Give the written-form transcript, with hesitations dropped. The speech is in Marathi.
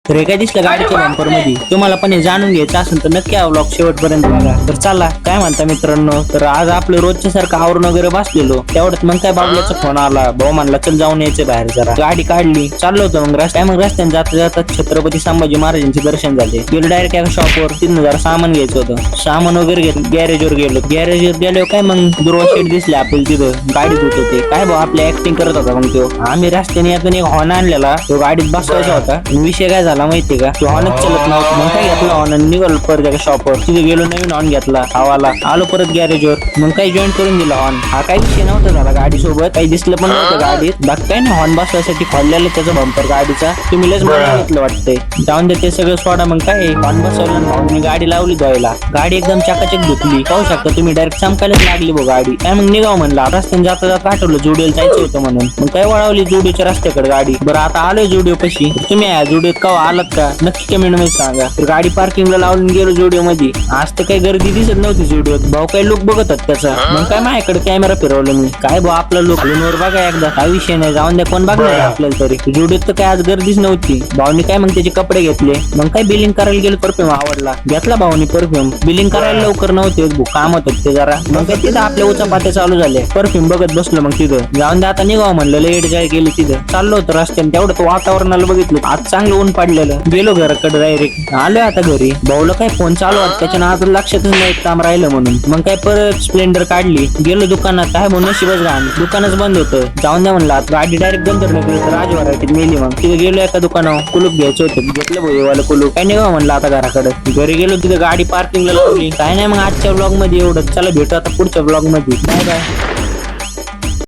तर हे काय दिसलं गाडीच्या बंपर मध्ये, तुम्हाला पण हे जाणून घ्यायचं असेल तर नक्की हा व्लॉग शेवटपर्यंत बघा. तर चला, काय म्हणता मित्रांनो, तर आज आपलं रोजच्या सारखं आवरून वगैरे बसलेलो, तेवढ्यात मग काय बाबल्याचा फोन आला. भाऊ म्हणला चल जाऊन यायचं बाहेर जरा. गाडी काढली, चाललो होतो मग रस्त्याने जाता जाता छत्रपती संभाजी महाराजांचे दर्शन झाले. गेलो डायरेक्ट एका शॉपवर, तिथून जरा सामान घ्यायचं होतं. सामान वगैरे घेतलं, गॅरेजवर गेलो. गॅरेजवर गेलो काय मग दुर्वा शेट दिसले आपल्याला तिथं गाडी धुत होते. काय भाऊ आपली ऍक्टिंग करत होता मग तो. आम्ही रस्त्याने यातून एक हॉर्न आणलेला, तो गाडीत बसवायचा होता. विषय काय झाला माहितीये का, तो हॉर्नच चलत नव्हता. मग काय घेतला हॉर्न, निघालो परत एका शॉपवर. तिथे गेलो, नवीन हॉर्न घेतला हवाला. आलो परत गॅरेजवर, मग काही जॉईन करून दिला हॉर्न. हा काही विषय नव्हता झाला गाडी सोबत, काही दिसलं पण नव्हतं गाडीत. बाकी काय नाही, हॉर्न बसवायसाठी खोललेलं त्याचा बंपर गाडीचा. तुम्ही लस बरं घेतलं वाटतंय. जाऊन दे ते सगळं सोडा. मग काय हॉर्न बसवलं, भाऊनी गाडी लावली धुवायला. गाडी एकदम चकाचक धुतली. पाहू शकता तुम्ही, डायरेक्ट चमकायलाच लागली बघ गाडी. काय मग निघाव म्हणलं, रस्त्याने जाता जाता आठवलं जुडिओला जायचं होतं म्हणून. मग काय वळवली जुडिओच्या रस्त्याकडे गाडी. बरं आता आलोय जुडिओ कशी. तुम्ही या जुडिओत का आलात का नक्की कमेंट मध्ये सांगा. तर गाडी पार्किंगला लावून गेलो जुडिओ मध्ये. आज तर काही गर्दी दिसत नव्हती जुडिओत. भाऊ काही लुक बघत होत त्याचा. मग काय माझ्याकडे कॅमेरा फिरवलं मी. काय भाऊ आपला लुक वर बघा एकदा, काय विषय नाही, जाऊन द्या, कोण बघणार आपल्याला तरी. जुडिओत तर काय आज गर्दीच नव्हती. भाऊनी काय मग त्याचे कपडे घेतले. मग काय बिलिंग करायला गेलो, परफ्यूम आवडला, घेतला भाऊनी परफ्यूम. बिलिंग करायला लवकर नव्हते, काम होत ते जरा. मग काय तिथं आपल्या उचापात्या चालू झाले. परफ्यूम बघत बसलो. मग तिथं जाऊन द्या, आता निघावं म्हणलं, लेट जाय गेली. तिथं चाललो होतं रस्त्याने, तेवढं वातावरणाला बघितलं, आज चांगलं ऊन पडलेलं. गेलो घराकडे डायरेक्ट. आलोय आता घरी. भाऊला काय फोन चालू होता, त्याच्या नावात लक्षातच नाही काम राहिलं म्हणून. मग काय परत स्प्लेंडर काढली, गेलो दुकानात. काय म्हणून नशीबच घाण, दुकानच बंद होतं. जाऊन द्या म्हणलं, गाडी डायरेक्ट बंद तर राज व्हरायटीत मेली. मग तिथे गेलो एका दुकानावर, कुलूप घ्यायचं होतं, घेतलं भाऊ कुलूप. काय निघा म्हणलं आता घराकडे. घरी गेलो, तिथे गाडी पार्किंगला लावली. काय नाही, मग आजच्या ब्लॉग मध्ये एवढं. चला भेटू आता पुढच्या ब्लॉग मध्ये. Bye bye.